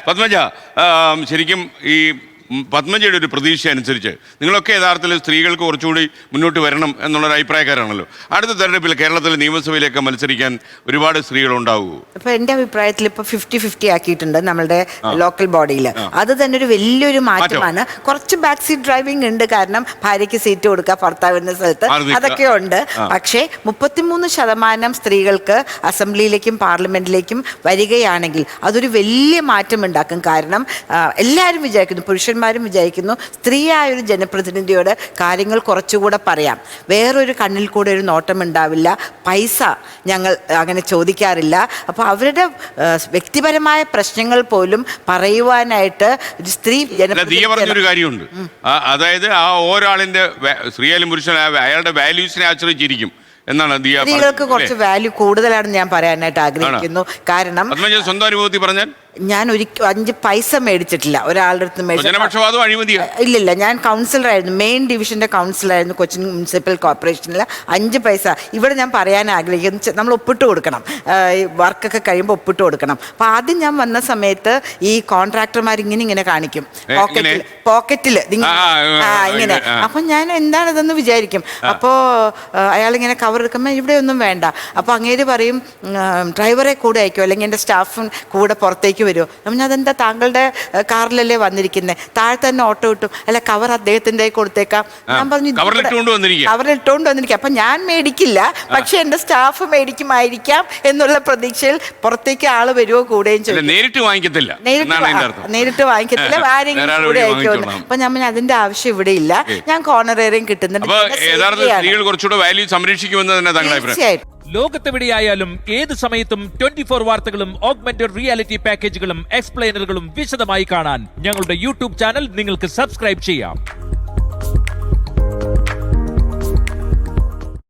പത്മജ, ശരിക്കും ഈ പത്മജയുടെ ഒരു പ്രതീക്ഷ അനുസരിച്ച് നിങ്ങളൊക്കെ യഥാർത്ഥത്തിൽ സ്ത്രീകൾക്ക് കുറച്ചുകൂടി മുന്നോട്ട് വരണം എന്നുള്ളൊരു അഭിപ്രായക്കാരാണല്ലോ. അടുത്ത തെരഞ്ഞെടുപ്പിൽ കേരളത്തിലെ നിയമസഭയിലേക്ക് മത്സരിക്കാൻ ഒരുപാട് സ്ത്രീകൾ ഉണ്ടാവുമോ? ഇപ്പൊ എന്റെ അഭിപ്രായത്തിൽ ഇപ്പൊ 50-50 ആക്കിയിട്ടുണ്ട് നമ്മളുടെ ലോക്കൽ ബോഡിയിൽ. അത് തന്നെ ഒരു വലിയൊരു മാറ്റമാണ്. കുറച്ച് ബാക്ക് സീറ്റ് ഡ്രൈവിംഗ് ഉണ്ട്, കാരണം ഭാര്യയ്ക്ക് സീറ്റ് കൊടുക്കുക ഭർത്താവിന്റെ സ്ഥലത്ത്, അതൊക്കെ ഉണ്ട്. പക്ഷേ 33% സ്ത്രീകൾക്ക് അസംബ്ലിയിലേക്കും പാർലമെന്റിലേക്കും വരികയാണെങ്കിൽ അതൊരു വലിയ മാറ്റം ഉണ്ടാക്കും. കാരണം എല്ലാവരും വിചാരിക്കുന്നു, പുരുഷന്മാരും വിചാരിക്കുന്നു, സ്ത്രീയായ ഒരു ജനപ്രതിനിധിയോട് കാര്യങ്ങൾ കുറച്ചുകൂടെ പറയാം, വേറൊരു കണ്ണിൽ കൂടെ ഒരു നോട്ടം ഉണ്ടാവില്ല, പൈസ ഞങ്ങൾ അങ്ങനെ ചോദിക്കാറില്ല. അപ്പോൾ അവരുടെ വ്യക്തിപരമായ പ്രശ്നങ്ങൾ പോലും പറയുവാനായിട്ട് ഒരു സ്ത്രീ പറഞ്ഞൊരു കാര്യമുണ്ട്. അതായത് ആ ഒരാളിന്റെ സ്ത്രീയാലും പുരുഷനായാലും അയാളുടെ വാല്യൂസിനെ ആശ്രയിച്ചിരിക്കും എന്നാണ് സ്ത്രീകൾക്ക് കുറച്ച് വാല്യൂ കൂടുതലാണെന്ന് ഞാൻ പറയാനായിട്ട് ആഗ്രഹിക്കുന്നു. കാരണം സ്വന്തം അനുഭവത്തിൽ പറഞ്ഞാൽ ഞാൻ 5 പൈസ മേടിച്ചിട്ടില്ല ഒരാളുടെ അടുത്ത്. ഇല്ലില്ല, ഞാൻ കൗൺസിലറായിരുന്നു, മെയിൻ ഡിവിഷന്റെ കൗൺസിലറായിരുന്നു കൊച്ചിൻ മുനിസിപ്പൽ കോർപ്പറേഷനിൽ. 5 പൈസ ഇവിടെ ഞാൻ പറയാൻ ആഗ്രഹിക്കുന്നു. നമ്മൾ ഒപ്പിട്ട് കൊടുക്കണം, വർക്കൊക്കെ കഴിയുമ്പോൾ ഒപ്പിട്ട് കൊടുക്കണം. അപ്പം ആദ്യം ഞാൻ വന്ന സമയത്ത് ഈ കോൺട്രാക്ടർമാർ ഇങ്ങനെ കാണിക്കും പോക്കറ്റിൽ ഇങ്ങനെ. അപ്പം ഞാൻ എന്താണിതെന്ന് വിചാരിക്കും. അപ്പോൾ അയാളിങ്ങനെ കവർ എടുക്കുമ്പോൾ ഇവിടെ ഒന്നും വേണ്ട. അപ്പോൾ അങ്ങേര് പറയും ഡ്രൈവറെ കൂടെ അയക്കുമോ, അല്ലെങ്കിൽ എൻ്റെ സ്റ്റാഫും കൂടെ പുറത്തേക്ക് വരുമോ. അപ്പം അതെന്താ താങ്കളുടെ കാറിലല്ലേ വന്നിരിക്കുന്നത്, താഴെ തന്നെ ഓട്ടോ കിട്ടും, അല്ല കവർ അദ്ദേഹത്തിൻ്റെ കൊടുത്തേക്കാം. ഞാൻ പറഞ്ഞു കവറിലിട്ടുകൊണ്ട് വന്നിരിക്കുക. അപ്പം ഞാൻ മേടിക്കില്ല, പക്ഷെ എൻ്റെ സ്റ്റാഫ് മേടിക്കുമായിരിക്കാം എന്നുള്ള പ്രതീക്ഷയിൽ പുറത്തേക്ക് ആള് വരുമോ കൂടെയും ചോദിക്കും. നേരിട്ട് വാങ്ങിക്കത്തില്ല, ആരെങ്കിലും കൂടെ അയക്കുമോ. അപ്പൊ ഞാൻ അതിന്റെ ആവശ്യം ഇവിടെ ഇല്ല, ഞാൻ കോർണർ ഏറിയും കിട്ടുന്നുണ്ട്. ലോകത്തെവിടെയായാലും ഏത് സമയത്തും 24 വാർത്തകളും ഓഗ്മെന്റഡ് റിയാലിറ്റി പാക്കേജുകളും എക്സ്പ്ലെയിനറുകളും വിശദമായി കാണാൻ ഞങ്ങളുടെ യൂട്യൂബ് ചാനൽ നിങ്ങൾക്ക് സബ്സ്ക്രൈബ് ചെയ്യാം.